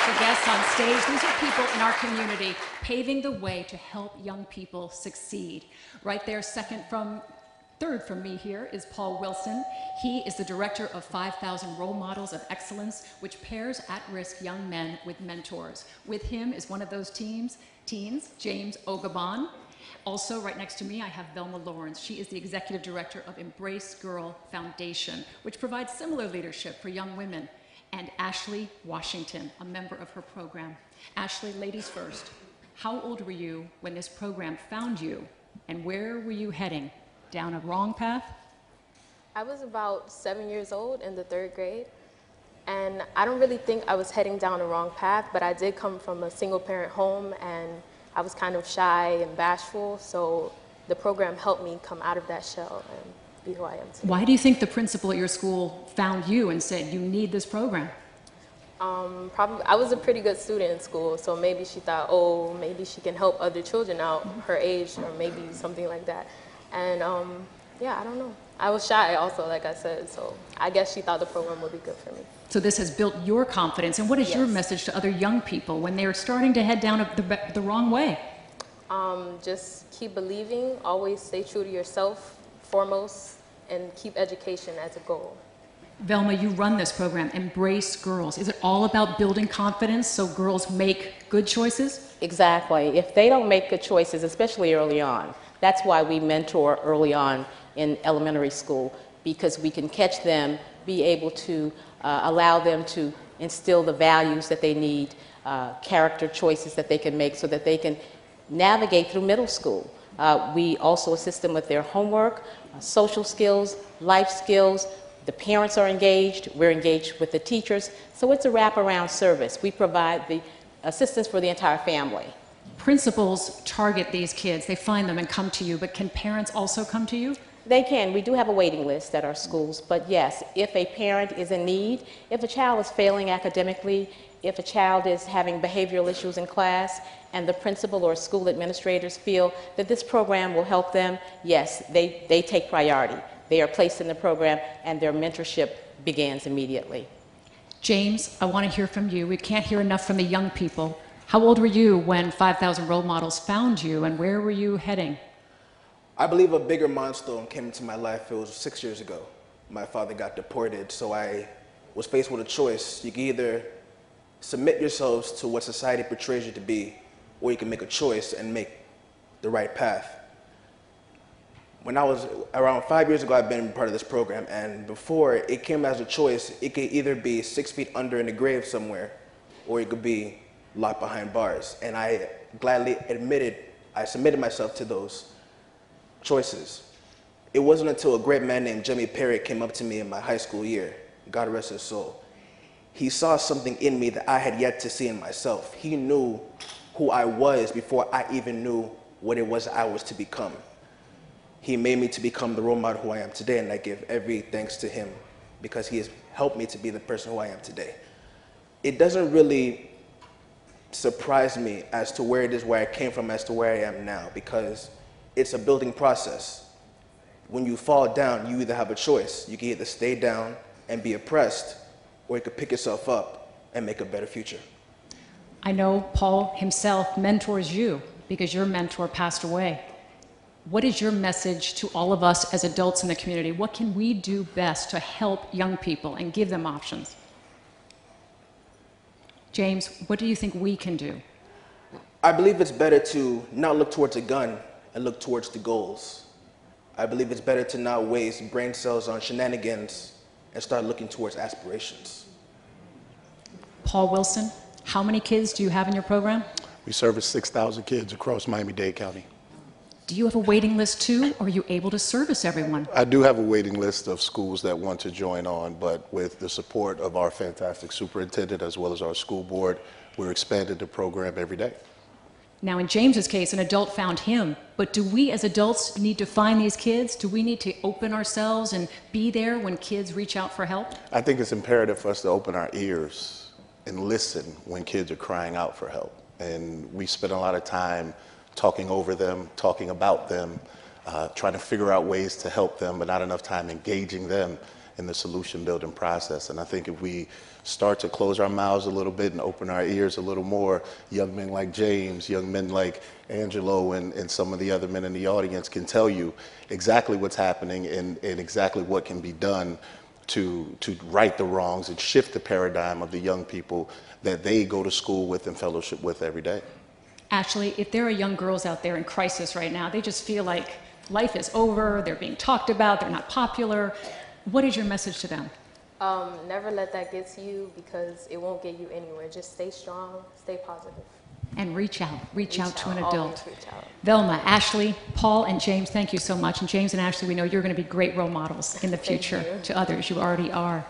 special guests on stage. These are people in our community paving the way to help young people succeed. Right there, third from me here is Paul Wilson. He is the director of 5,000 Role Models of Excellence, which pairs at-risk young men with mentors. With him is one of those teens, James Ogabon. Also, right next to me, I have Velma Lawrence. She is the executive director of Embrace Girl Foundation, which provides similar leadership for young women. And Ashley Washington, a member of her program. Ashley, ladies first. How old were you when this program found you, and where were you heading? Down a wrong path? I was about 7 years old in the 3rd grade, and I don't really think I was heading down the wrong path, but I did come from a single-parent home, and I was kind of shy and bashful, so the program helped me come out of that shell and be who I am today. Why do you think the principal at your school found you and said, you need this program? Probably, I was a pretty good student in school, so maybe she thought, oh, maybe she can help other children out her age, or maybe something like that. And yeah, I don't know. I was shy also, like I said, so I guess she thought the program would be good for me. So this has built your confidence. And what is your message to other young people when they're starting to head down the wrong way? Just keep believing, always stay true to yourself foremost, and keep education as a goal. Velma, you run this program, Embrace Girls. Is it all about building confidence so girls make good choices? Exactly. If they don't make good choices, especially early on, that's why we mentor early on in elementary school, because we can catch them, be able to allow them to instill the values that they need, character choices that they can make so that they can navigate through middle school. We also assist them with their homework, social skills, life skills. The parents are engaged, we're engaged with the teachers, so it's a wraparound service. We provide the assistance for the entire family. Principals target these kids, they find them and come to you, but can parents also come to you? They can. We do have a waiting list at our schools, but yes, if a parent is in need, if a child is failing academically, if a child is having behavioral issues in class, and the principal or school administrators feel that this program will help them, yes, they take priority. They are placed in the program, and their mentorship begins immediately. James, I want to hear from you. We can't hear enough from the young people. How old were you when 5,000 Role Models found you, and where were you heading? I believe a bigger milestone came into my life. It was 6 years ago. My father got deported, so I was faced with a choice. You can either submit yourselves to what society portrays you to be, or you can make a choice and make the right path. When I was around 5 years ago, I've been part of this program, and before it came as a choice, it could either be 6 feet under in the grave somewhere, or it could be locked behind bars. And I gladly I submitted myself to those choices. It wasn't until a great man named Jimmy Perry came up to me in my high school year, God rest his soul. He saw something in me that I had yet to see in myself. He knew who I was before I even knew what it was I was to become. He made me to become the role model who I am today, and I give every thanks to him because he has helped me to be the person who I am today. It doesn't really surprise me as to where I came from as to where I am now, because it's a building process. When you fall down, you either have a choice. You can either stay down and be oppressed, or you could pick yourself up and make a better future. I know Paul himself mentors you because your mentor passed away. What is your message to all of us as adults in the community? What can we do best to help young people and give them options? James, what do you think we can do? I believe it's better to not look towards a gun and look towards the goals. I believe it's better to not waste brain cells on shenanigans and start looking towards aspirations. Paul Wilson, how many kids do you have in your program? We service 6,000 kids across Miami-Dade County. Do you have a waiting list too, or are you able to service everyone? I do have a waiting list of schools that want to join on, but with the support of our fantastic superintendent as well as our school board, we're expanding the program every day. Now, in James's case, an adult found him, but do we as adults need to find these kids? Do we need to open ourselves and be there when kids reach out for help? I think it's imperative for us to open our ears and listen when kids are crying out for help. And we spend a lot of time talking over them, talking about them, trying to figure out ways to help them, but not enough time engaging them in the solution building process. And I think if we start to close our mouths a little bit and open our ears a little more, young men like James, young men like Angelo, and some of the other men in the audience can tell you exactly what's happening and exactly what can be done to right the wrongs and shift the paradigm of the young people that they go to school with and fellowship with every day. Ashley, if there are young girls out there in crisis right now, they just feel like life is over, they're being talked about, they're not popular, what is your message to them? Never let that get to you, because it won't get you anywhere. Just stay strong, stay positive. And reach out to an Always adult. reach out. Velma, Ashley, Paul, and James, thank you so much. And James and Ashley, we know you're going to be great role models in the future to others. You already are.